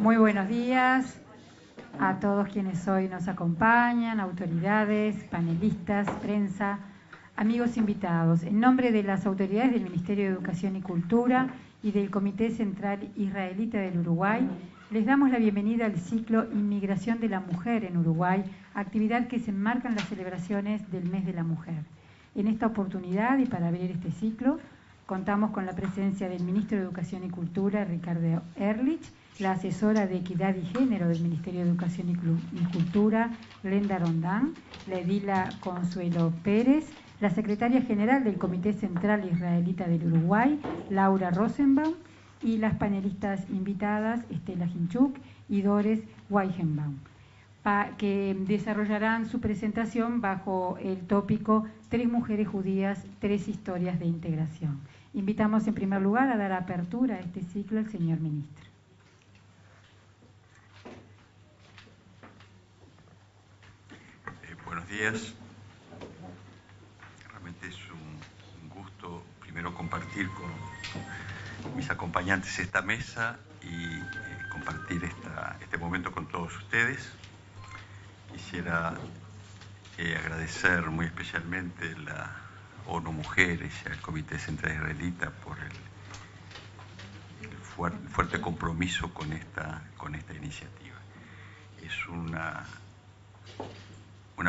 Muy buenos días a todos quienes hoy nos acompañan, autoridades, panelistas, prensa, amigos invitados. En nombre de las autoridades del Ministerio de Educación y Cultura y del Comité Central Israelita del Uruguay, les damos la bienvenida al ciclo Inmigración de la Mujer en Uruguay, actividad que se enmarca en las celebraciones del Mes de la Mujer. En esta oportunidad y para abrir este ciclo, contamos con la presencia del Ministro de Educación y Cultura, Ricardo Ehrlich, la asesora de Equidad y Género del Ministerio de Educación y Cultura, Glenda Rondán, la edila Consuelo Pérez, la secretaria general del Comité Central Israelita del Uruguay, Laura Rosenbaum, y las panelistas invitadas, Estela Hinchuk y Doris Weichenbaum, que desarrollarán su presentación bajo el tópico 3 mujeres judías, 3 historias de integración. Invitamos en primer lugar a dar apertura a este ciclo al señor ministro. Buenos días. Realmente es un gusto primero compartir con mis acompañantes esta mesa y compartir este momento con todos ustedes. Quisiera agradecer muy especialmente a la ONU Mujeres y al Comité Central Israelita por el fuerte compromiso con esta iniciativa. Es una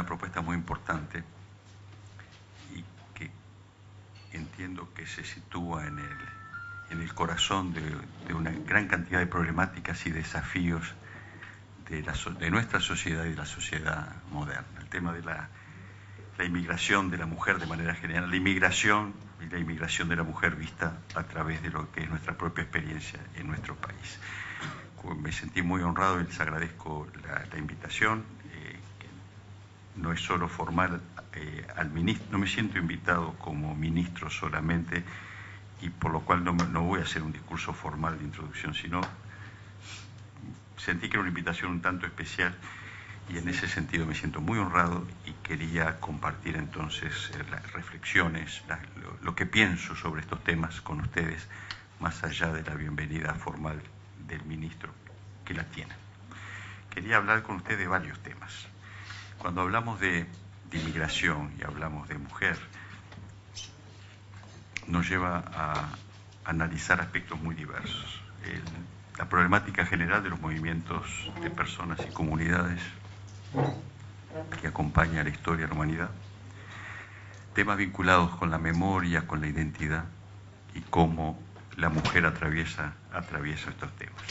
propuesta muy importante y que entiendo que se sitúa en el corazón de una gran cantidad de problemáticas y desafíos de nuestra sociedad y de la sociedad moderna. El tema de la inmigración de la mujer de manera general, la inmigración y la inmigración de la mujer vista a través de lo que es nuestra propia experiencia en nuestro país. Me sentí muy honrado y les agradezco la invitación. No es solo formal al ministro, no me siento invitado como ministro solamente, y por lo cual no voy a hacer un discurso formal de introducción, sino sentí que era una invitación un tanto especial y en ese sentido me siento muy honrado y quería compartir entonces las reflexiones, lo que pienso sobre estos temas con ustedes, más allá de la bienvenida formal del ministro que la tiene. Quería hablar con ustedes de varios temas. Cuando hablamos de inmigración y hablamos de mujer, nos lleva a analizar aspectos muy diversos. La problemática general de los movimientos de personas y comunidades que acompaña a la historia de la humanidad, temas vinculados con la memoria, con la identidad y cómo la mujer atraviesa estos temas.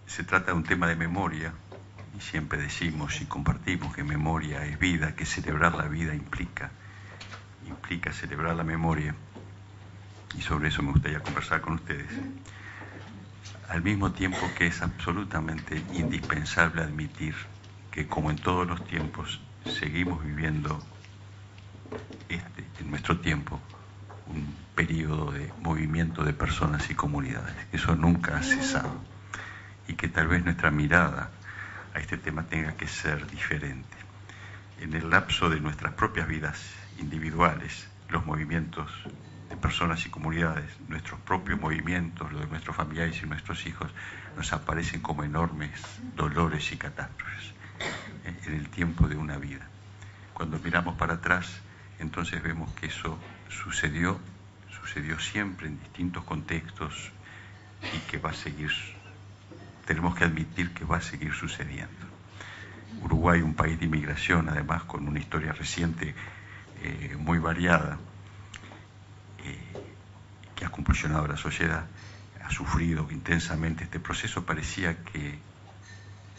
Se trata de un tema de memoria. Y siempre decimos y compartimos que memoria es vida, que celebrar la vida implica celebrar la memoria, y sobre eso me gustaría conversar con ustedes. Al mismo tiempo que es absolutamente indispensable admitir que, como en todos los tiempos, seguimos viviendo en nuestro tiempo un periodo de movimiento de personas y comunidades. Eso nunca ha cesado y que tal vez nuestra mirada a este tema tenga que ser diferente. En el lapso de nuestras propias vidas individuales, los movimientos de personas y comunidades, nuestros propios movimientos, los de nuestros familiares y nuestros hijos, nos aparecen como enormes dolores y catástrofes en el tiempo de una vida. Cuando miramos para atrás, entonces vemos que eso sucedió siempre en distintos contextos y que va a seguir. Tenemos que admitir que va a seguir sucediendo. Uruguay, un país de inmigración, además con una historia reciente muy variada, que ha compulsionado a la sociedad, ha sufrido intensamente este proceso. Parecía que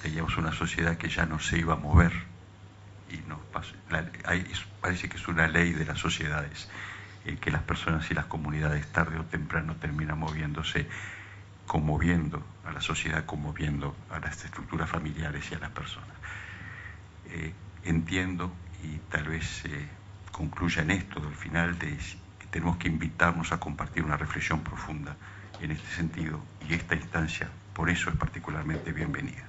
teníamos una sociedad que ya no se iba a mover, y parece que es una ley de las sociedades, que las personas y las comunidades tarde o temprano terminan moviéndose, conmoviendo a la sociedad, conmoviendo a las estructuras familiares y a las personas. Entiendo, y tal vez concluya en esto, al final, que tenemos que invitarnos a compartir una reflexión profunda en este sentido, y esta instancia, por eso, es particularmente bienvenida.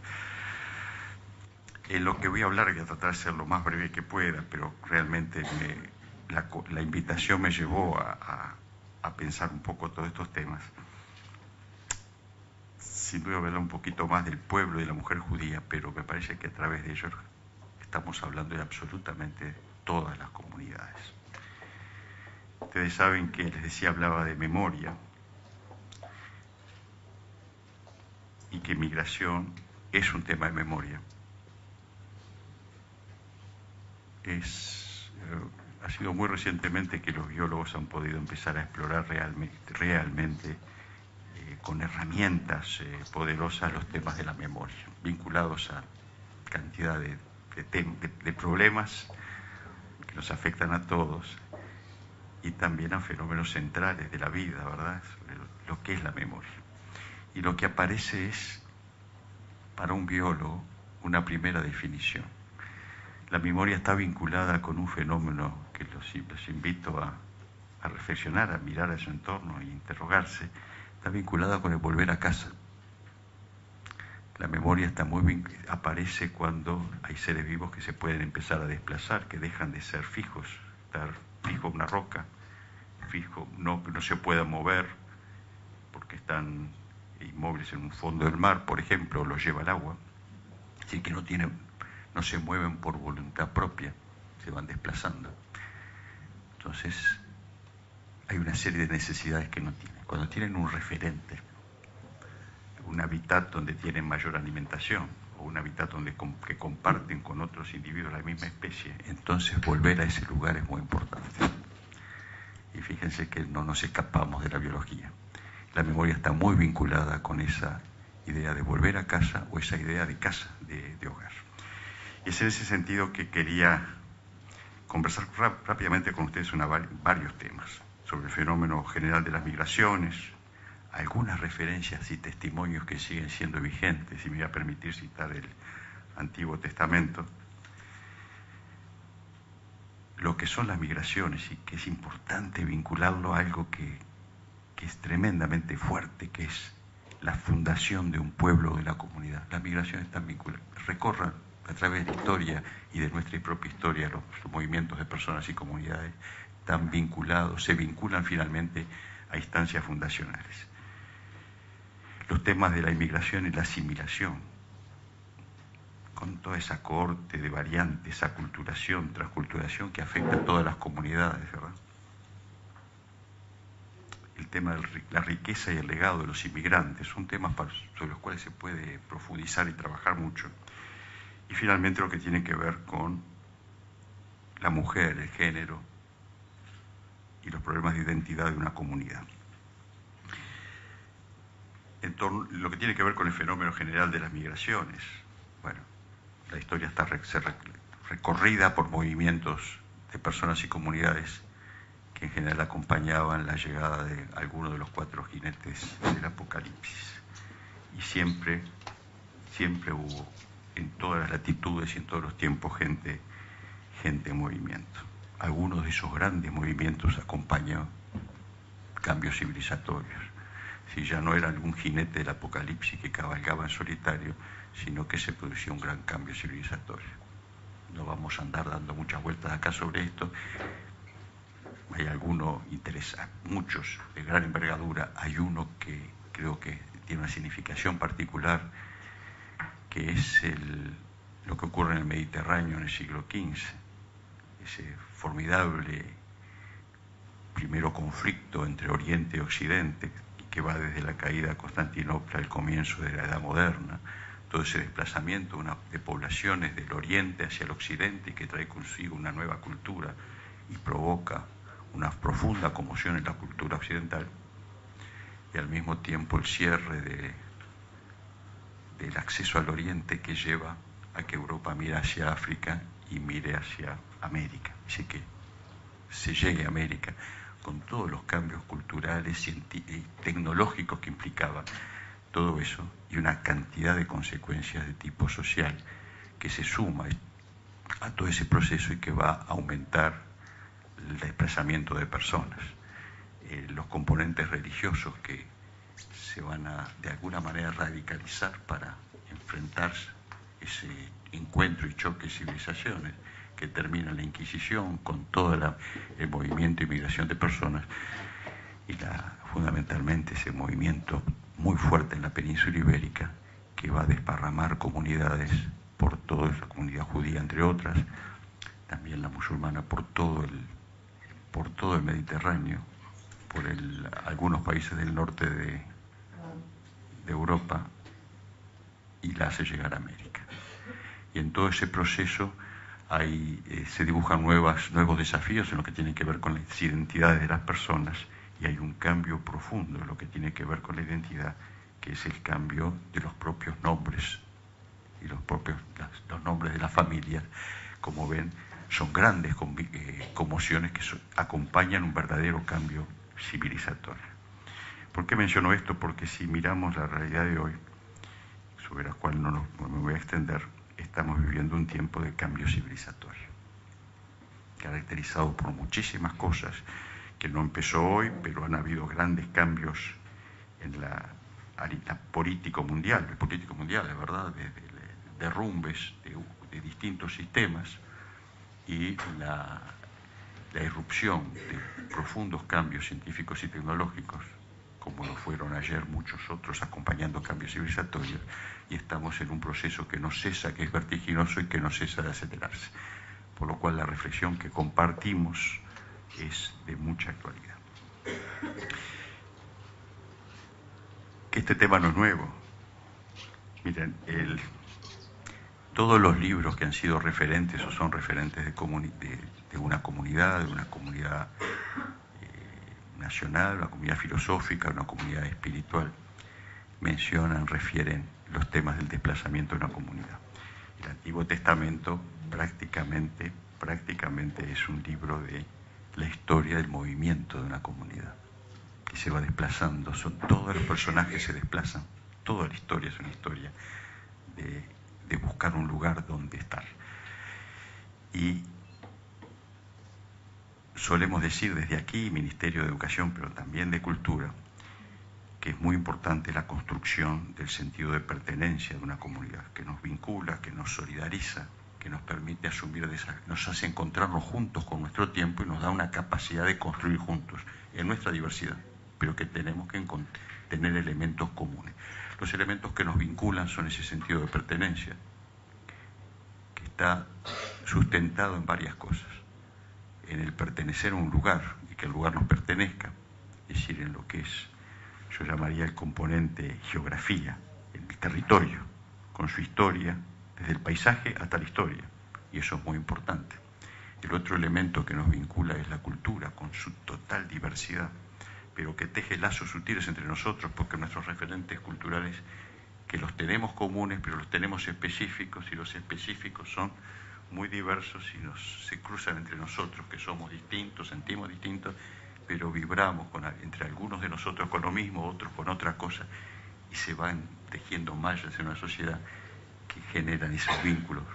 En lo que voy a hablar, voy a tratar de ser lo más breve que pueda, pero realmente la invitación me llevó a pensar un poco todos estos temas. sin duda hablar un poquito más del pueblo y de la mujer judía, pero me parece que a través de ellos estamos hablando de absolutamente todas las comunidades. Ustedes saben que, les decía, hablaba de memoria y que migración es un tema de memoria. Ha sido muy recientemente que los biólogos han podido empezar a explorar realmente con herramientas poderosas los temas de la memoria, vinculados a cantidad de problemas que nos afectan a todos y también a fenómenos centrales de la vida, ¿verdad? Sobre lo que es la memoria. Y lo que aparece es, para un biólogo, una primera definición. La memoria está vinculada con un fenómeno que los invito a reflexionar, a mirar a su entorno e interrogarse. Está vinculada con el volver a casa. La memoria está aparece cuando hay seres vivos que se pueden empezar a desplazar, que dejan de ser fijos, estar fijo en una roca, fijo, no se puedan mover porque están inmóviles en un fondo del mar, por ejemplo, los lleva el agua. Así que no se mueven por voluntad propia, se van desplazando. Entonces, hay una serie de necesidades que no tienen. Cuando tienen un referente, un hábitat donde tienen mayor alimentación, o un hábitat que comparten con otros individuos de la misma especie, entonces volver a ese lugar es muy importante. Y fíjense que no nos escapamos de la biología. La memoria está muy vinculada con esa idea de volver a casa o esa idea de casa, de hogar. Y es en ese sentido que quería conversar rápidamente con ustedes varios temas sobre el fenómeno general de las migraciones, algunas referencias y testimonios que siguen siendo vigentes, y me voy a permitir citar el Antiguo Testamento, lo que son las migraciones y que es importante vincularlo a algo que es tremendamente fuerte, que es la fundación de un pueblo o de la comunidad. Las migraciones están vinculadas, recorran a través de la historia y de nuestra propia historia, los movimientos de personas y comunidades están vinculados, se vinculan finalmente a instancias fundacionales. Los temas de la inmigración y la asimilación, con toda esa cohorte de variantes, aculturación, transculturación que afecta a todas las comunidades, ¿verdad? El tema de la riqueza y el legado de los inmigrantes son temas sobre los cuales se puede profundizar y trabajar mucho. Y finalmente lo que tiene que ver con la mujer, el género y los problemas de identidad de una comunidad. Lo que tiene que ver con el fenómeno general de las migraciones. Bueno, la historia está recorrida por movimientos de personas y comunidades que en general acompañaban la llegada de algunos de los 4 jinetes del Apocalipsis. Y siempre hubo en todas las latitudes y en todos los tiempos gente en movimiento. Algunos de esos grandes movimientos acompañan cambios civilizatorios. Si ya no era algún jinete del Apocalipsis que cabalgaba en solitario, sino que se producía un gran cambio civilizatorio. No vamos a andar dando muchas vueltas acá sobre esto. Hay muchos de gran envergadura. Hay uno que creo que tiene una significación particular, que es lo que ocurre en el Mediterráneo en el siglo XV, ese formidable primero conflicto entre Oriente y Occidente, que va desde la caída de Constantinopla al comienzo de la Edad Moderna, todo ese desplazamiento de poblaciones del Oriente hacia el Occidente y que trae consigo una nueva cultura y provoca una profunda conmoción en la cultura occidental, y al mismo tiempo el cierre del acceso al Oriente que lleva a que Europa mire hacia África y mire hacia América. Así que se llegue a América con todos los cambios culturales y tecnológicos que implicaba todo eso y una cantidad de consecuencias de tipo social que se suma a todo ese proceso y que va a aumentar el desplazamiento de personas. Los componentes religiosos que se van a de alguna manera radicalizar para enfrentar ese encuentro y choque de civilizaciones que termina en la Inquisición con todo el movimiento de inmigración de personas y fundamentalmente ese movimiento muy fuerte en la península ibérica, que va a desparramar comunidades por toda la comunidad judía, entre otras, también la musulmana, por todo el Mediterráneo, por algunos países del norte de Europa, y la hace llegar a América. Y en todo ese proceso se dibujan nuevos desafíos en lo que tiene que ver con las identidades de las personas, y hay un cambio profundo en lo que tiene que ver con la identidad, que es el cambio de los propios nombres y los nombres de las familias. Como ven, son grandes conmociones que acompañan un verdadero cambio civilizatorio. ¿Por qué menciono esto? Porque si miramos la realidad de hoy, sobre la cual no me voy a extender, estamos viviendo un tiempo de cambio civilizatorio, caracterizado por muchísimas cosas, que no empezó hoy, pero han habido grandes cambios en la política mundial, de verdad, de derrumbes de distintos sistemas, y la irrupción de profundos cambios científicos y tecnológicos, como lo fueron ayer muchos otros, acompañando cambios civilizatorios, y estamos en un proceso que no cesa, que es vertiginoso y que no cesa de acelerarse. Por lo cual la reflexión que compartimos es de mucha actualidad. Que este tema no es nuevo. Miren, todos los libros que han sido referentes o son referentes de una comunidad nacional, una comunidad filosófica, una comunidad espiritual, refieren los temas del desplazamiento de una comunidad. El Antiguo Testamento prácticamente es un libro de la historia del movimiento de una comunidad que se va desplazando. Todos los personajes se desplazan, toda la historia es una historia de buscar un lugar donde estar. Y solemos decir desde aquí, Ministerio de Educación, pero también de Cultura, que es muy importante la construcción del sentido de pertenencia de una comunidad, que nos vincula, que nos solidariza, que nos permite asumir nos hace encontrarnos juntos con nuestro tiempo y nos da una capacidad de construir juntos en nuestra diversidad, pero que tenemos que tener elementos comunes. Los elementos que nos vinculan son ese sentido de pertenencia, que está sustentado en varias cosas, en el pertenecer a un lugar y que el lugar nos pertenezca, es decir, en lo que yo llamaría el componente geografía, el territorio, con su historia, desde el paisaje hasta la historia, y eso es muy importante. El otro elemento que nos vincula es la cultura, con su total diversidad, pero que teje lazos sutiles entre nosotros, porque nuestros referentes culturales, que los tenemos comunes, pero los tenemos específicos, y los específicos son muy diversos y se cruzan entre nosotros, que somos distintos, sentimos distintos, pero vibramos entre algunos de nosotros con lo mismo, otros con otra cosa, y se van tejiendo mallas en una sociedad que generan esos vínculos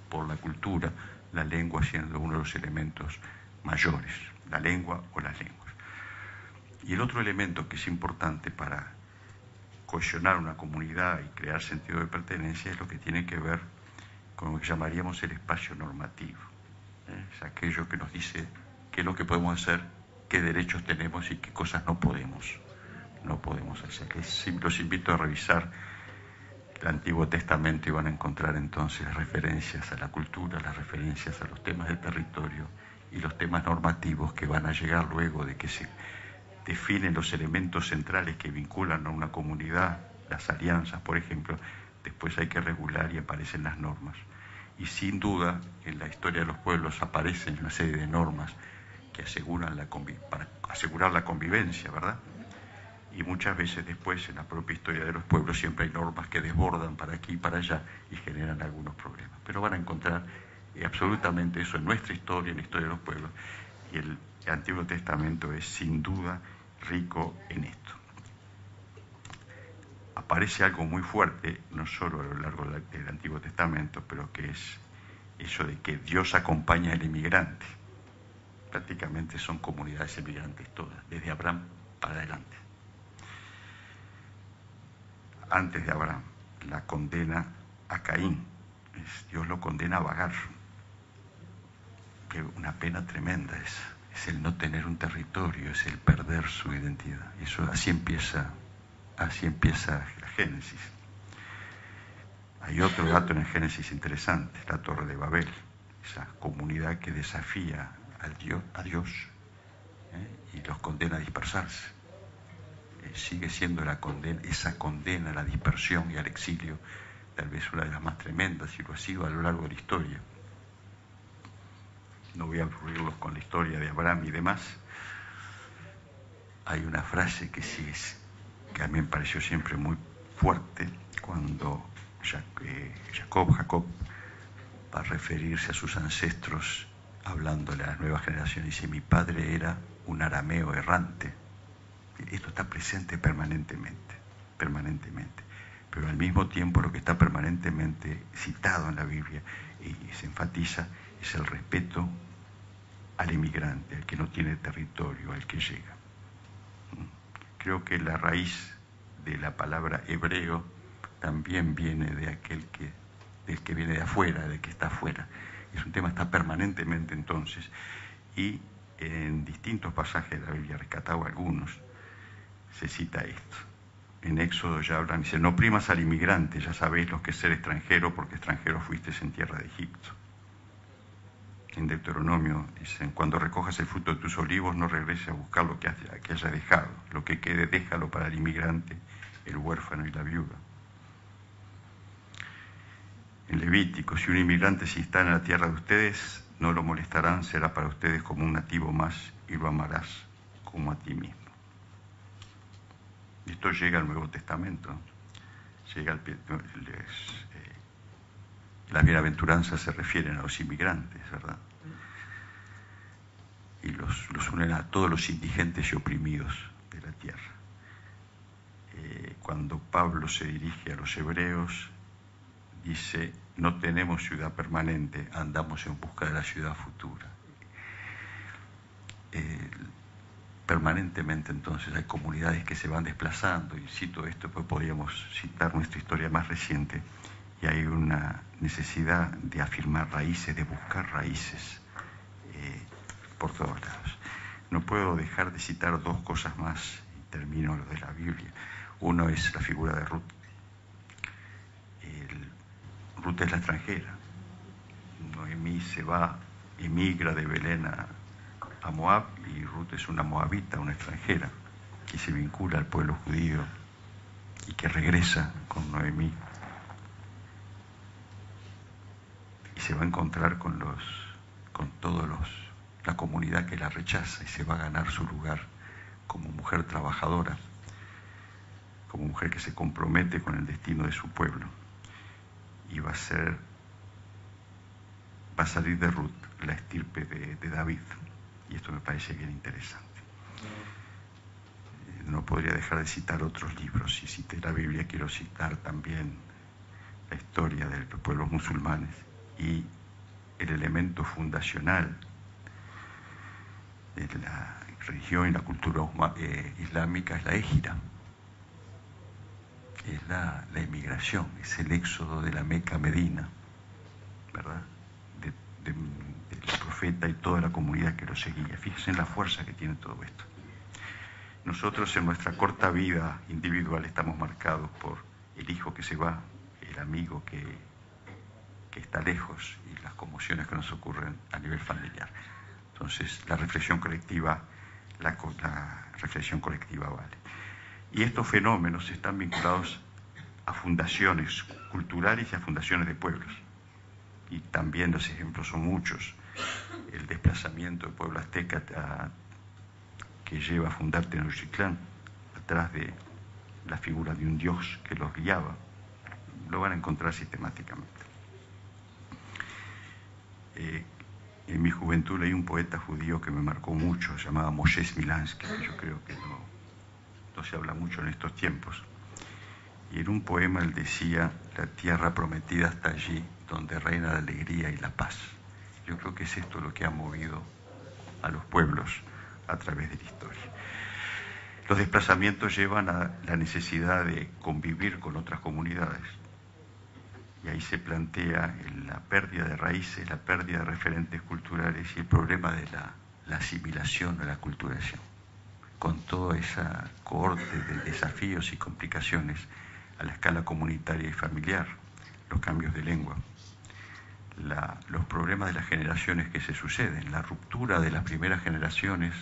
por la cultura, la lengua siendo uno de los elementos mayores, la lengua o las lenguas. Y el otro elemento que es importante para cohesionar una comunidad y crear sentido de pertenencia es lo que tiene que ver con lo que llamaríamos el espacio normativo. Es aquello que nos dice qué es lo que podemos hacer, qué derechos tenemos y qué cosas no podemos hacer. Los invito a revisar el Antiguo Testamento y van a encontrar entonces las referencias a la cultura, las referencias a los temas del territorio y los temas normativos que van a llegar luego de que se definen los elementos centrales que vinculan a una comunidad, las alianzas, por ejemplo. Después hay que regular y aparecen las normas. Y sin duda, en la historia de los pueblos aparecen una serie de normas que aseguran para asegurar la convivencia, ¿verdad? Y muchas veces después, en la propia historia de los pueblos, siempre hay normas que desbordan para aquí y para allá y generan algunos problemas. Pero van a encontrar absolutamente eso en nuestra historia, en la historia de los pueblos. Y el Antiguo Testamento es sin duda rico en esto. Aparece algo muy fuerte, no solo a lo largo del Antiguo Testamento, pero que es eso de que Dios acompaña al inmigrante. Prácticamente son comunidades inmigrantes todas, desde Abraham para adelante. Antes de Abraham, la condena a Caín, Dios lo condena a vagar. Que una pena tremenda es el no tener un territorio, es el perder su identidad. Y eso así empieza Así empieza la Génesis. Hay otro dato en el Génesis interesante, la Torre de Babel, esa comunidad que desafía a Dios y los condena a dispersarse. Sigue siendo esa condena a la dispersión y al exilio, tal vez una de las más tremendas, y lo ha sido a lo largo de la historia. No voy a aburrirlos con la historia de Abraham y demás. Hay una frase que a mí me pareció siempre muy fuerte, cuando Jacob va a referirse a sus ancestros, hablándole a las nuevas generaciones, dice: mi padre era un arameo errante. Esto está presente permanentemente, pero al mismo tiempo lo que está permanentemente citado en la Biblia y se enfatiza es el respeto al inmigrante, al que no tiene territorio, al que llega. Creo que la raíz de la palabra hebreo también viene del que viene de afuera, del que está afuera. Es un tema que está permanentemente entonces, y en distintos pasajes de la Biblia, rescatado algunos, se cita esto. En Éxodo ya hablan, dice: no oprimas al inmigrante, ya sabéis lo que es ser extranjero, porque extranjero fuisteis en tierra de Egipto. En Deuteronomio dicen: cuando recojas el fruto de tus olivos, no regreses a buscar lo que hayas dejado. Lo que quede, déjalo para el inmigrante, el huérfano y la viuda. En Levítico: si un inmigrante se instala en la tierra de ustedes, no lo molestarán, será para ustedes como un nativo más y lo amarás como a ti mismo. Esto llega al Nuevo Testamento. Las bienaventuranzas se refieren a los inmigrantes, ¿verdad? Y los unen a todos los indigentes y oprimidos de la tierra. Cuando Pablo se dirige a los hebreos, dice: no tenemos ciudad permanente, andamos en busca de la ciudad futura. Permanentemente entonces hay comunidades que se van desplazando, y cito esto, pues podríamos citar nuestra historia más reciente, y hay una necesidad de afirmar raíces, de buscar raíces por todos lados. No puedo dejar de citar dos cosas más, y termino lo de la Biblia. Uno es la figura de Ruth. Ruth es la extranjera. Noemí emigra de Belén a Moab, y Ruth es una moabita, una extranjera, que se vincula al pueblo judío y que regresa con Noemí. Y se va a encontrar con todos la comunidad que la rechaza, y se va a ganar su lugar como mujer trabajadora, como mujer que se compromete con el destino de su pueblo. Y va a salir de Ruth la estirpe de David. Y esto me parece bien interesante. No podría dejar de citar otros libros. Si cité la Biblia, quiero citar también la historia de los pueblos musulmanes, y el elemento fundacional de la religión y la cultura islámica es la hégira. Es la emigración, es el éxodo de la Meca a Medina, ¿verdad? Del profeta y toda la comunidad que lo seguía. Fíjense en la fuerza que tiene todo esto. Nosotros en nuestra corta vida individual estamos marcados por el hijo que se va, el amigo que está lejos, y las conmociones que nos ocurren a nivel familiar. Entonces la reflexión colectiva vale. Y estos fenómenos están vinculados a fundaciones culturales y a fundaciones de pueblos. Y también los ejemplos son muchos. El desplazamiento del pueblo azteca que lleva a fundar Tenochtitlán, atrás de la figura de un dios que los guiaba, lo van a encontrar sistemáticamente. En mi juventud leí un poeta judío que me marcó mucho, se llamaba Moshe Smilansky, que yo creo que no se habla mucho en estos tiempos. Y en un poema él decía: la tierra prometida está allí, donde reina la alegría y la paz. Yo creo que es esto lo que ha movido a los pueblos a través de la historia. Los desplazamientos llevan a la necesidad de convivir con otras comunidades. Y ahí se plantea la pérdida de raíces, la pérdida de referentes culturales y el problema de la asimilación o la aculturación. con toda esa cohorte de desafíos y complicaciones a la escala comunitaria y familiar, los cambios de lengua, los problemas de las generaciones que se suceden, la ruptura de las primeras generaciones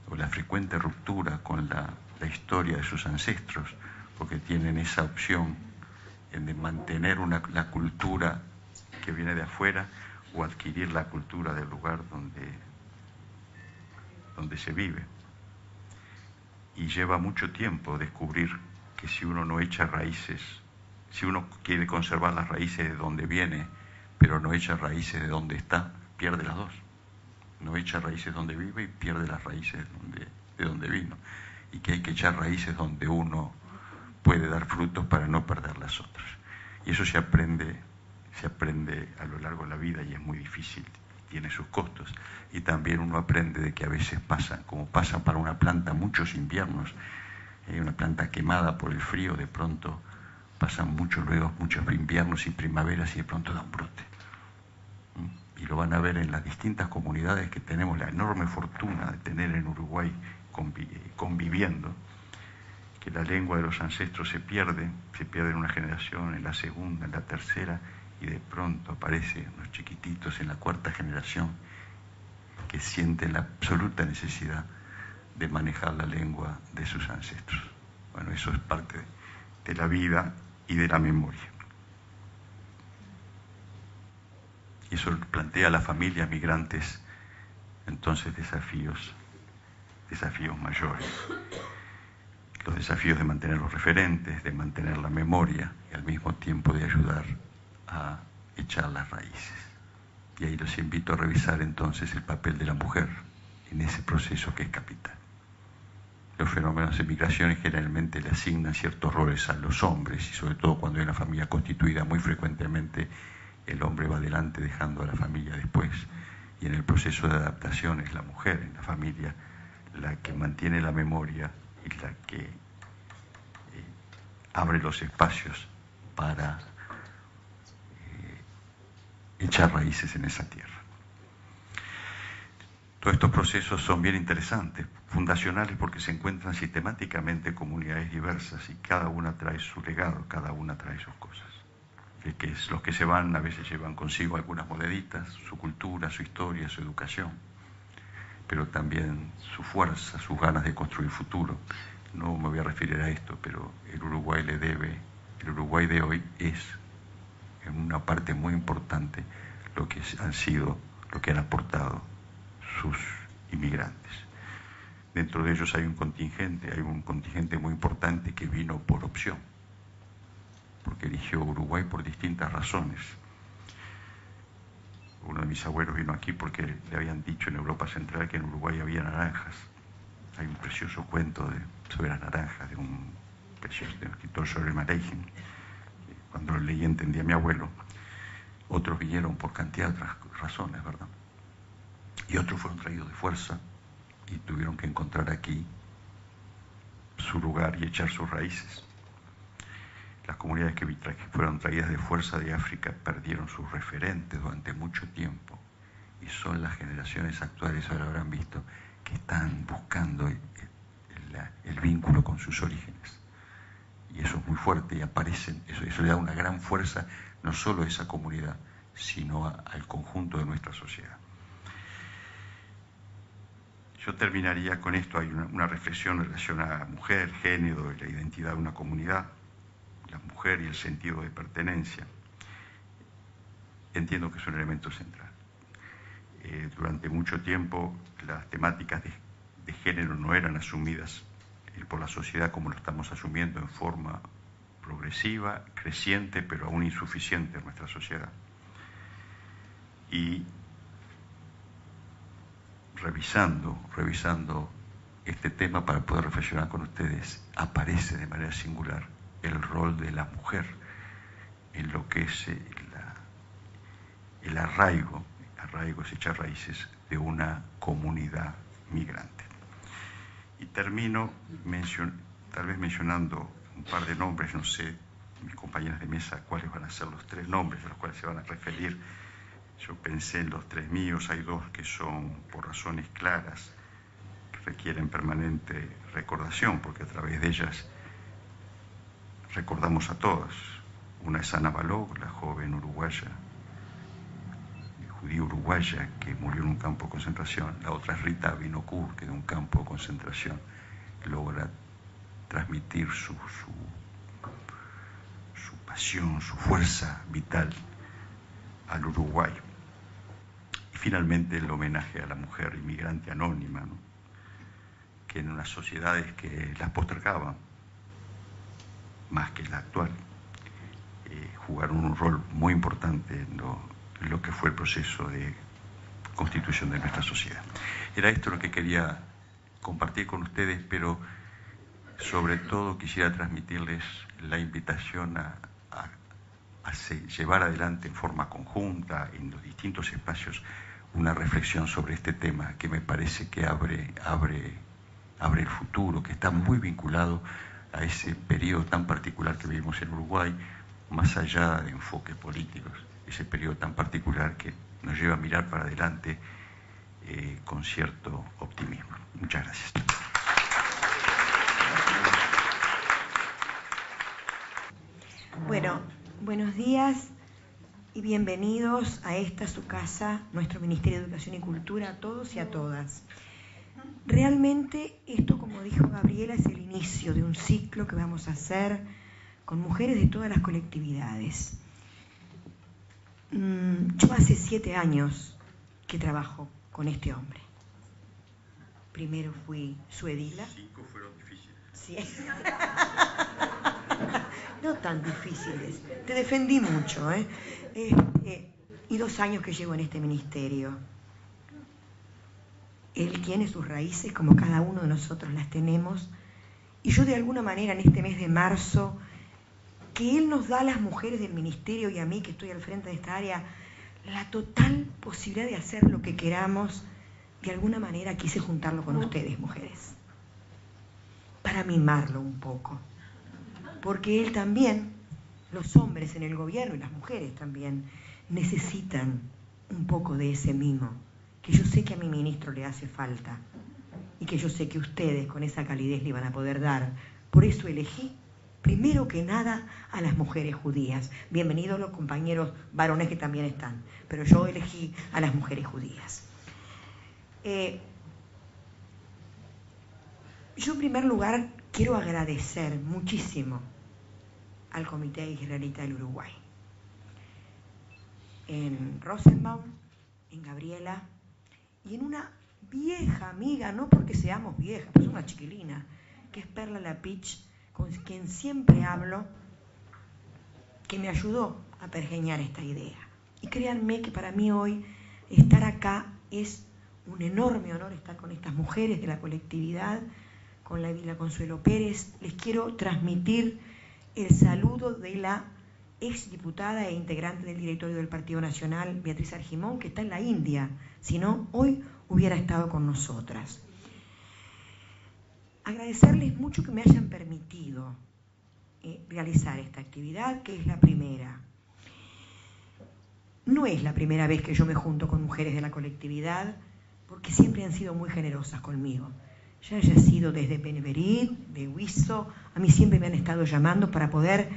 o la frecuente ruptura con la historia de sus ancestros, porque tienen esa opción de mantener la cultura que viene de afuera o adquirir la cultura del lugar donde se vive. Y lleva mucho tiempo descubrir que si uno no echa raíces, si uno quiere conservar las raíces de donde viene, pero no echa raíces de donde está, pierde las dos. No echa raíces donde vive y pierde las raíces de donde vino. Y que hay que echar raíces donde uno puede dar frutos para no perder las otras. Y eso se aprende a lo largo de la vida y es muy difícil, tiene sus costos. Y también uno aprende de que a veces como pasa para una planta muchos inviernos, una planta quemada por el frío, de pronto pasan muchos inviernos y primaveras y de pronto da un brote. Y lo van a ver en las distintas comunidades que tenemos la enorme fortuna de tener en Uruguay conviviendo, que la lengua de los ancestros se pierde en una generación, en la segunda, en la tercera, y de pronto aparecen unos chiquititos en la cuarta generación que sienten la absoluta necesidad de manejar la lengua de sus ancestros. Bueno, eso es parte de la vida y de la memoria. Y eso plantea a las familias migrantes entonces desafíos mayores. Los desafíos de mantener los referentes, de mantener la memoria y al mismo tiempo de ayudar a echar las raíces. Y ahí los invito a revisar entonces el papel de la mujer en ese proceso que es capital. Los fenómenos de migración generalmente le asignan ciertos roles a los hombres y sobre todo cuando hay una familia constituida, muy frecuentemente el hombre va adelante dejando a la familia después. Y en el proceso de adaptación es la mujer en la familia la que mantiene la memoria y la que abre los espacios para echar raíces en esa tierra. Todos estos procesos son bien interesantes, fundacionales, porque se encuentran sistemáticamente comunidades diversas y cada una trae su legado, cada una trae sus cosas. Los que se van a veces llevan consigo algunas moneditas, su cultura, su historia, su educación, pero también su fuerza, sus ganas de construir futuro. No me voy a referir a esto, pero el Uruguay de hoy es en una parte muy importante lo que han aportado sus inmigrantes. Dentro de ellos hay un contingente muy importante que vino por opción, porque eligió Uruguay por distintas razones. Uno de mis abuelos vino aquí porque le habían dicho en Europa Central que en Uruguay había naranjas. Hay un precioso cuento sobre las naranjas de un escritor sobre Maleigen. Cuando lo leí entendí a mi abuelo. Otros vinieron por cantidad de otras razones, ¿verdad? Y otros fueron traídos de fuerza y tuvieron que encontrar aquí su lugar y echar sus raíces. Las comunidades que fueron traídas de fuerza de África perdieron sus referentes durante mucho tiempo y son las generaciones actuales, ahora habrán visto, que están buscando el vínculo con sus orígenes. Y eso es muy fuerte y aparecen, eso le da una gran fuerza no solo a esa comunidad, sino al conjunto de nuestra sociedad. Yo terminaría con esto. Hay una reflexión relacionada a la mujer, género y la identidad de una comunidad, la mujer y el sentido de pertenencia. Entiendo que es un elemento central. Durante mucho tiempo las temáticas de género no eran asumidas por la sociedad como lo estamos asumiendo en forma progresiva, creciente, pero aún insuficiente en nuestra sociedad. Y revisando este tema para poder reflexionar con ustedes, aparece de manera singular el rol de la mujer en lo que es el arraigo es echar raíces de una comunidad migrante. Y termino tal vez mencionando un par de nombres, no sé, mis compañeras de mesa, cuáles van a ser los 3 nombres a los cuales se van a referir. Yo pensé en los 3 míos, hay 2 que son por razones claras requieren permanente recordación, porque a través de ellas recordamos a todas. Una es Ana Balog, la joven uruguaya, judía uruguaya que murió en un campo de concentración. La otra es Rita Abinokur, que de un campo de concentración logra transmitir su pasión, su fuerza vital al Uruguay. Y finalmente el homenaje a la mujer inmigrante anónima, ¿no?, que en unas sociedades que las postergaban más que la actual, jugaron un rol muy importante en lo que fue el proceso de constitución de nuestra sociedad. Era esto lo que quería compartir con ustedes, pero sobre todo quisiera transmitirles la invitación a llevar adelante en forma conjunta, en los distintos espacios, una reflexión sobre este tema que me parece que abre el futuro, que está muy vinculado a ese periodo tan particular que vivimos en Uruguay, más allá de enfoques políticos, ese periodo tan particular que nos lleva a mirar para adelante con cierto optimismo. Muchas gracias. Bueno, buenos días y bienvenidos a esta su casa, nuestro Ministerio de Educación y Cultura, a todos y a todas. Realmente esto, como dijo Gabriela, es el inicio de un ciclo que vamos a hacer con mujeres de todas las colectividades. Yo hace 7 años que trabajo con este hombre. Primero fui su edila. 5 fueron difíciles. Sí. No tan difíciles. Te defendí mucho, ¿eh? Y 2 años que llevo en este ministerio. Él tiene sus raíces como cada uno de nosotros las tenemos. Y yo de alguna manera en este mes de marzo, que él nos da a las mujeres del ministerio y a mí que estoy al frente de esta área, la total posibilidad de hacer lo que queramos, de alguna manera quise juntarlo con ustedes, mujeres. Para mimarlo un poco. Porque él también, los hombres en el gobierno y las mujeres también, necesitan un poco de ese mimo, que yo sé que a mi ministro le hace falta y que yo sé que ustedes con esa calidez le van a poder dar. Por eso elegí, primero que nada, a las mujeres judías. Bienvenidos los compañeros varones que también están, pero yo elegí a las mujeres judías. Yo en primer lugar quiero agradecer muchísimo al Comité Israelita del Uruguay, en Rosenbaum, en Gabriela y en una vieja amiga, no porque seamos viejas, pero es una chiquilina, que es Perla Lapich, con quien siempre hablo, que me ayudó a pergeñar esta idea. Y créanme que para mí hoy estar acá es un enorme honor, estar con estas mujeres de la colectividad, con la Edila Consuelo Pérez. Les quiero transmitir el saludo de la exdiputada e integrante del directorio del Partido Nacional, Beatriz Argimón, que está en la India, si no, hoy hubiera estado con nosotras. Agradecerles mucho que me hayan permitido realizar esta actividad, que es la primera. No es la primera vez que yo me junto con mujeres de la colectividad, porque siempre han sido muy generosas conmigo. Ya haya sido desde Beneverit, de Huizo, a mí siempre me han estado llamando para poder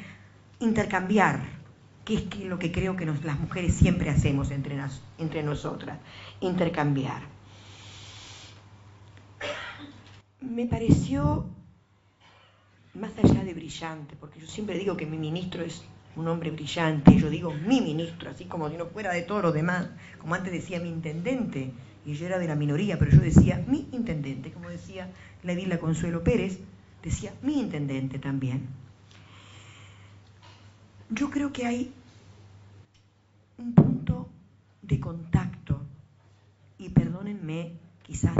intercambiar, que es lo que creo que las mujeres siempre hacemos entre nosotras, intercambiar. Me pareció, más allá de brillante, porque yo siempre digo que mi ministro es un hombre brillante, yo digo mi ministro, así como si no fuera de todos los demás, como antes decía mi intendente, y yo era de la minoría, pero yo decía mi intendente, como decía la Edila Consuelo Pérez, decía mi intendente también. Yo creo que hay un punto de contacto, y perdónenme, quizás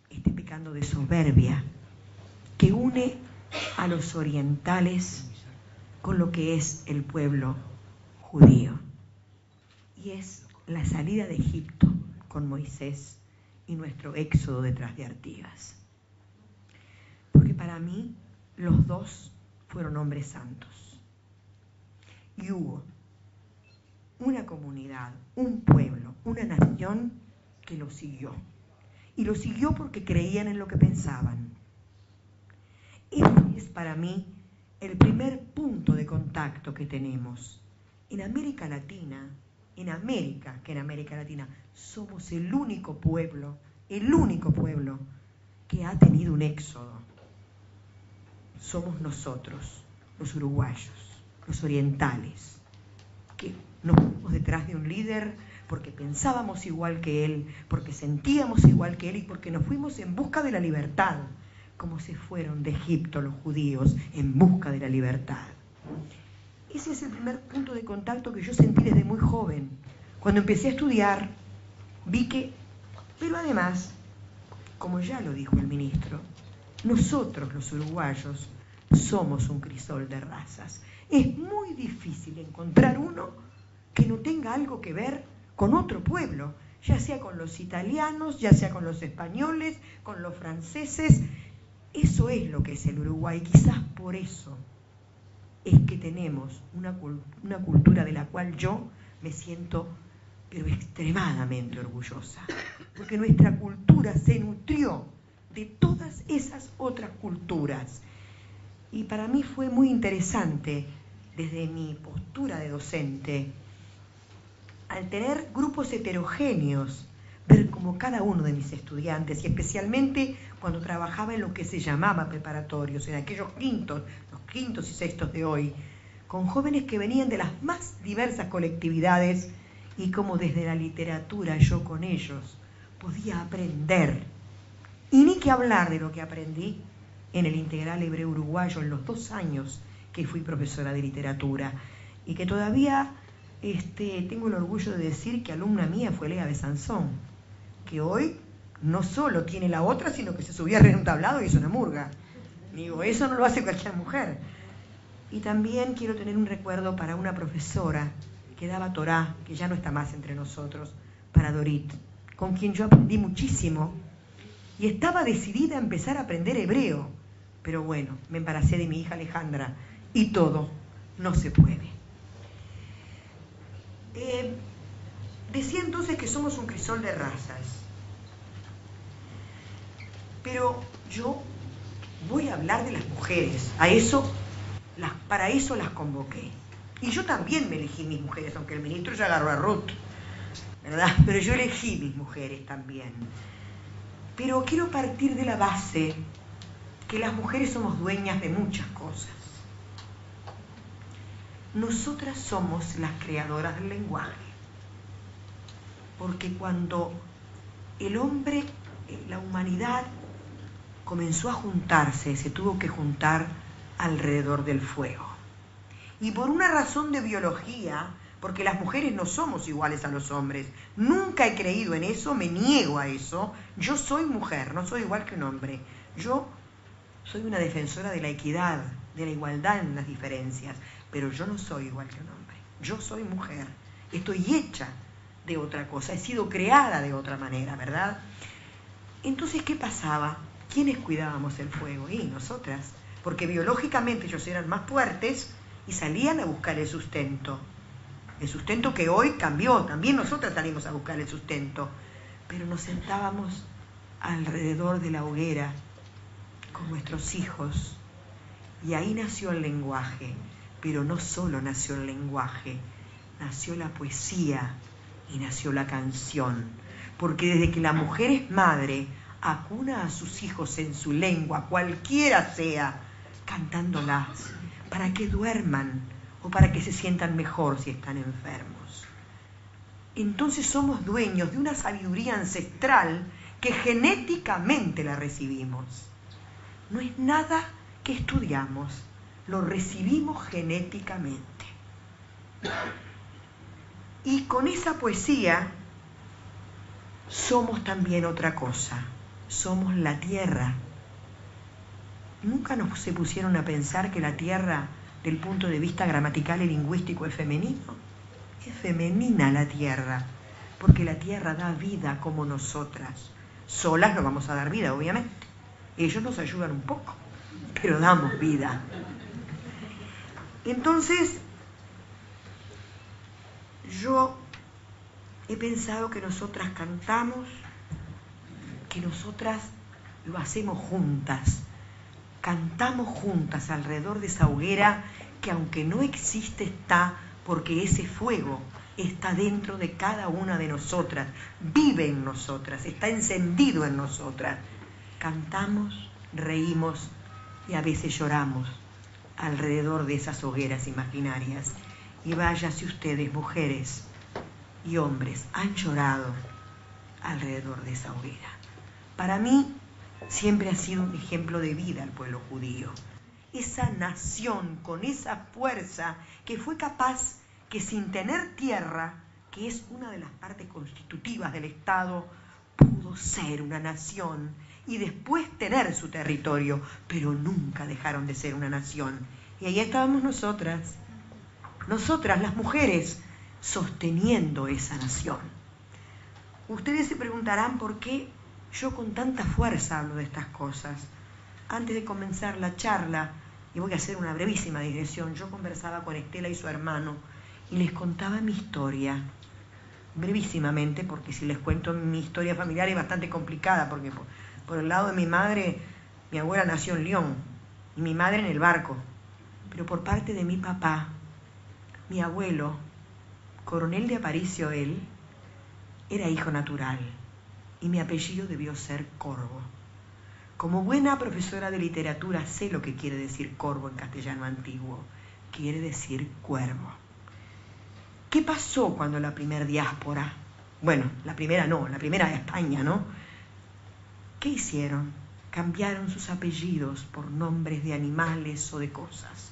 esté pecando de soberbia, que une a los orientales con lo que es el pueblo judío, y es la salida de Egipto con Moisés y nuestro éxodo detrás de Artigas. Porque para mí los dos fueron hombres santos. Y hubo una comunidad, un pueblo, una nación que lo siguió. y lo siguió porque creían en lo que pensaban. Este es para mí el primer punto de contacto que tenemos. En América Latina, somos el único pueblo que ha tenido un éxodo. Somos nosotros, los uruguayos, los orientales, que nos fuimos detrás de un líder porque pensábamos igual que él, porque sentíamos igual que él y porque nos fuimos en busca de la libertad, como se fueron de Egipto los judíos en busca de la libertad. Ese es el primer punto de contacto que yo sentí desde muy joven. Cuando empecé a estudiar, vi que, pero además, como ya lo dijo el ministro, nosotros los uruguayos somos un crisol de razas. Es muy difícil encontrar uno que no tenga algo que ver con otro pueblo, ya sea con los italianos, ya sea con los españoles, con los franceses. Eso es lo que es el Uruguay. Quizás por eso es que tenemos una cultura de la cual yo me siento pero extremadamente orgullosa, porque nuestra cultura se nutrió de todas esas otras culturas. Y para mí fue muy interesante, desde mi postura de docente, al tener grupos heterogéneos, ver cómo cada uno de mis estudiantes, y especialmente cuando trabajaba en lo que se llamaba preparatorios, en aquellos los quintos y sextos de hoy, con jóvenes que venían de las más diversas colectividades, y cómo desde la literatura yo con ellos podía aprender. Y ni que hablar de lo que aprendí en el Integral Hebreo Uruguayo en los 2 años que fui profesora de literatura, y que todavía tengo el orgullo de decir que alumna mía fue Lea Besanzón, que hoy no solo tiene la otra, sino que se subió arriba en un tablado y hizo una murga. Digo, eso no lo hace cualquier mujer. Y también quiero tener un recuerdo para una profesora que daba Torá, que ya no está más entre nosotros, para Dorit, con quien yo aprendí muchísimo, y estaba decidida a empezar a aprender hebreo, pero bueno, me embaracé de mi hija Alejandra, y todo no se puede. Decía entonces que somos un crisol de razas, pero yo voy a hablar de las mujeres, para eso las convoqué. Y yo también me elegí mis mujeres, aunque el ministro ya agarró a Ruth, ¿verdad? Pero yo elegí mis mujeres también. Pero quiero partir de la base que las mujeres somos dueñas de muchas cosas. Nosotras somos las creadoras del lenguaje. Porque cuando el hombre, la humanidad, comenzó a juntarse, se tuvo que juntar alrededor del fuego. Y por una razón de biología, porque las mujeres no somos iguales a los hombres, nunca he creído en eso, me niego a eso. Yo soy mujer, no soy igual que un hombre. Yo soy una defensora de la equidad, de la igualdad en las diferencias, pero yo no soy igual que un hombre. Yo soy mujer, estoy hecha de otra cosa, he sido creada de otra manera, ¿verdad? Entonces, ¿qué pasaba? ¿Quiénes cuidábamos el fuego? Y nosotras, porque biológicamente ellos eran más fuertes y salían a buscar el sustento. El sustento que hoy cambió, también nosotras salimos a buscar el sustento, pero nos sentábamos alrededor de la hoguera con nuestros hijos, y ahí nació el lenguaje. Pero no solo nació el lenguaje, nació la poesía y nació la canción, porque desde que la mujer es madre, acuna a sus hijos en su lengua, cualquiera sea, cantándolas, para que duerman o para que se sientan mejor si están enfermos. Entonces somos dueños de una sabiduría ancestral que genéticamente la recibimos. No es nada que estudiamos, lo recibimos genéticamente. Y con esa poesía somos también otra cosa, somos la tierra. ¿Nunca se pusieron a pensar que la tierra, del punto de vista gramatical y lingüístico, es femenino? Es femenina la tierra, porque la tierra da vida como nosotras. Solas no vamos a dar vida, obviamente. Ellos nos ayudan un poco, pero damos vida. Entonces, yo he pensado que nosotras cantamos, que nosotras lo hacemos juntas, cantamos juntas alrededor de esa hoguera que aunque no existe está, porque ese fuego está dentro de cada una de nosotras, vive en nosotras, está encendido en nosotras. Cantamos, reímos y a veces lloramos alrededor de esas hogueras imaginarias. Y váyase ustedes, mujeres y hombres, han llorado alrededor de esa hoguera. Para mí siempre ha sido un ejemplo de vida el pueblo judío. Esa nación con esa fuerza que fue capaz que sin tener tierra, que es una de las partes constitutivas del Estado, pudo ser una nación y después tener su territorio, pero nunca dejaron de ser una nación. Y ahí estábamos nosotras las mujeres, sosteniendo esa nación. Ustedes se preguntarán por qué yo con tanta fuerza hablo de estas cosas. Antes de comenzar la charla, y voy a hacer una brevísima digresión, yo conversaba con Estela y su hermano y les contaba mi historia, brevísimamente, porque si les cuento mi historia familiar es bastante complicada, porque por el lado de mi madre, mi abuela nació en Lyon y mi madre en el Barco, pero por parte de mi papá, mi abuelo, coronel de Aparicio él, era hijo natural y mi apellido debió ser Corvo. Como buena profesora de literatura sé lo que quiere decir corvo en castellano antiguo. Quiere decir cuervo. ¿Qué pasó cuando la primera diáspora? Bueno, la primera de España, ¿no? ¿Qué hicieron? Cambiaron sus apellidos por nombres de animales o de cosas.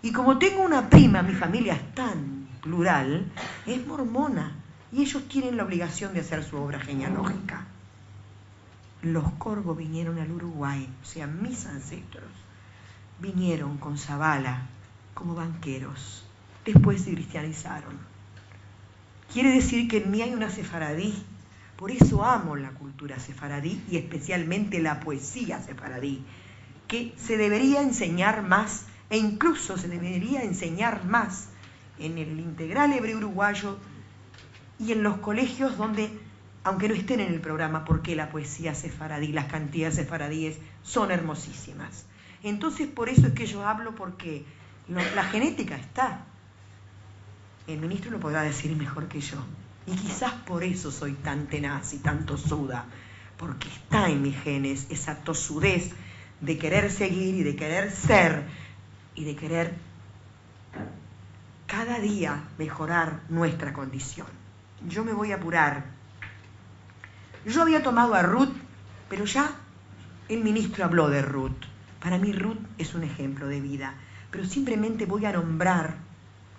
Y como tengo una prima, mi familia es tan plural, es mormona. Y ellos tienen la obligación de hacer su obra genealógica. Los Corvo vinieron al Uruguay, o sea, mis ancestros, vinieron con Zavala como banqueros, después se cristianizaron. Quiere decir que en mí hay una sefaradí, por eso amo la cultura sefaradí y especialmente la poesía sefaradí, que se debería enseñar más e incluso se debería enseñar más en el integral hebreo uruguayo y en los colegios donde, aunque no estén en el programa, porque la poesía sefaradí, las cantigas sefaradíes son hermosísimas. Entonces, por eso es que yo hablo, porque la genética está. El ministro lo podrá decir mejor que yo. Y quizás por eso soy tan tenaz y tan tosuda, porque está en mis genes esa tosudez de querer seguir y de querer ser y de querer cada día mejorar nuestra condición. Yo me voy a apurar. Yo había tomado a Ruth, pero ya el ministro habló de Ruth. Para mí Ruth es un ejemplo de vida, pero simplemente voy a nombrar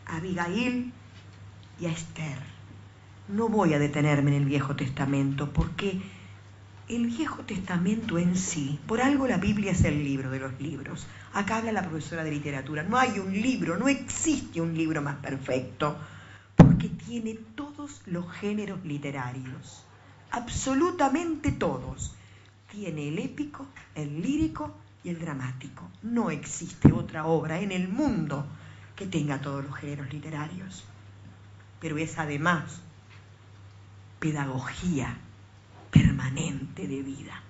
a Abigail y a Esther. No voy a detenerme en el Viejo Testamento, porque el Viejo Testamento en sí, por algo la Biblia es el libro de los libros. Acá habla la profesora de literatura. No hay un libro, no existe un libro más perfecto, porque tiene todos los géneros literarios. Absolutamente todos. Tiene el épico, el lírico y el dramático. No existe otra obra en el mundo que tenga todos los géneros literarios. Pero es además pedagogía permanente de vida.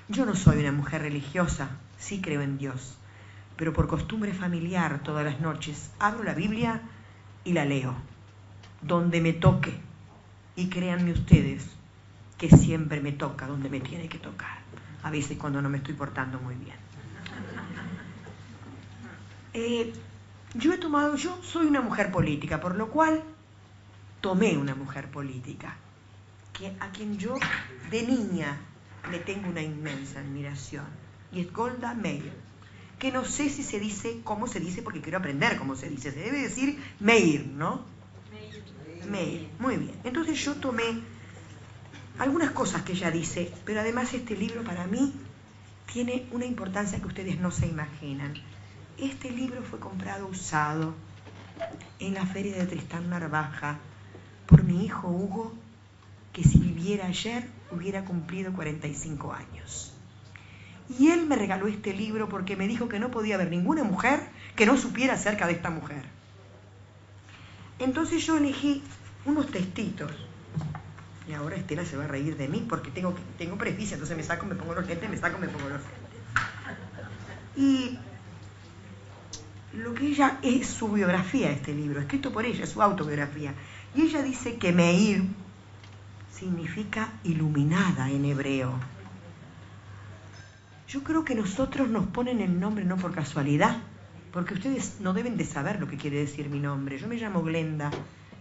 Yo no soy una mujer religiosa, sí creo en Dios, pero por costumbre familiar todas las noches abro la Biblia y la leo, donde me toque. Y créanme ustedes que siempre me toca donde me tiene que tocar, a veces cuando no me estoy portando muy bien. Yo soy una mujer política, por lo cual tomé una mujer política, a quien yo de niña le tengo una inmensa admiración, y es Golda Meir, que no sé si se dice, cómo se dice, porque quiero aprender cómo se dice, se debe decir Meir, ¿no? Meir, muy bien. Entonces yo tomé algunas cosas que ella dice, pero además este libro para mí tiene una importancia que ustedes no se imaginan. Este libro fue comprado usado en la feria de Tristán Narvaja por mi hijo Hugo, que si viviera ayer hubiera cumplido 45 años. Y él me regaló este libro porque me dijo que no podía haber ninguna mujer que no supiera acerca de esta mujer. Entonces yo elegí unos textitos. Y ahora Estela se va a reír de mí porque tengo presbicia, entonces me saco, me pongo los lentes, me saco, me pongo los lentes. Y lo que ella es su biografía, este libro, escrito por ella, su autobiografía. Y ella dice que Meir significa iluminada en hebreo. Yo creo que nosotros nos ponen el nombre no por casualidad, porque ustedes no deben de saber lo que quiere decir mi nombre. Yo me llamo Glenda,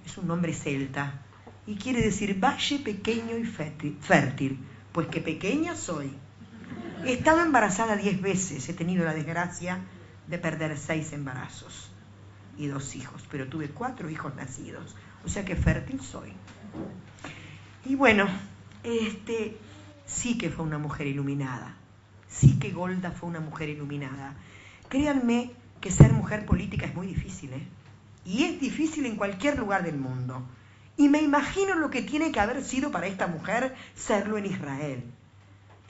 es un nombre celta, y quiere decir valle pequeño y fértil, pues que pequeña soy. He estado embarazada 10 veces, he tenido la desgracia de perder 6 embarazos y 2 hijos, pero tuve 4 hijos nacidos, o sea que fértil soy. Y bueno, sí que fue una mujer iluminada, sí que Golda fue una mujer iluminada. Créanme que ser mujer política es muy difícil, y es difícil en cualquier lugar del mundo. Y me imagino lo que tiene que haber sido para esta mujer serlo en Israel.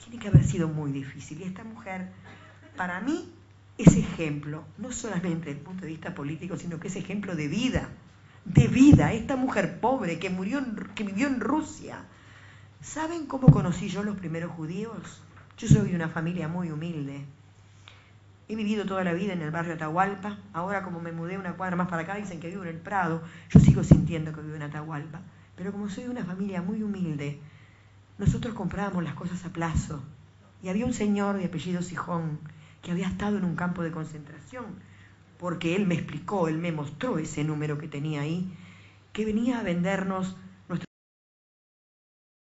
Tiene que haber sido muy difícil. Y esta mujer, para mí, es ejemplo, no solamente desde el punto de vista político, sino que es ejemplo de vida. De vida. Esta mujer pobre que vivió en Rusia. ¿Saben cómo conocí yo los primeros judíos? Yo soy de una familia muy humilde. He vivido toda la vida en el barrio Atahualpa. Ahora, como me mudé una cuadra más para acá, dicen que vivo en el Prado. Yo sigo sintiendo que vivo en Atahualpa. Pero como soy de una familia muy humilde, nosotros comprábamos las cosas a plazo. Y había un señor de apellido Sijón que había estado en un campo de concentración, porque él me explicó, él me mostró ese número que tenía ahí, que venía a vendernos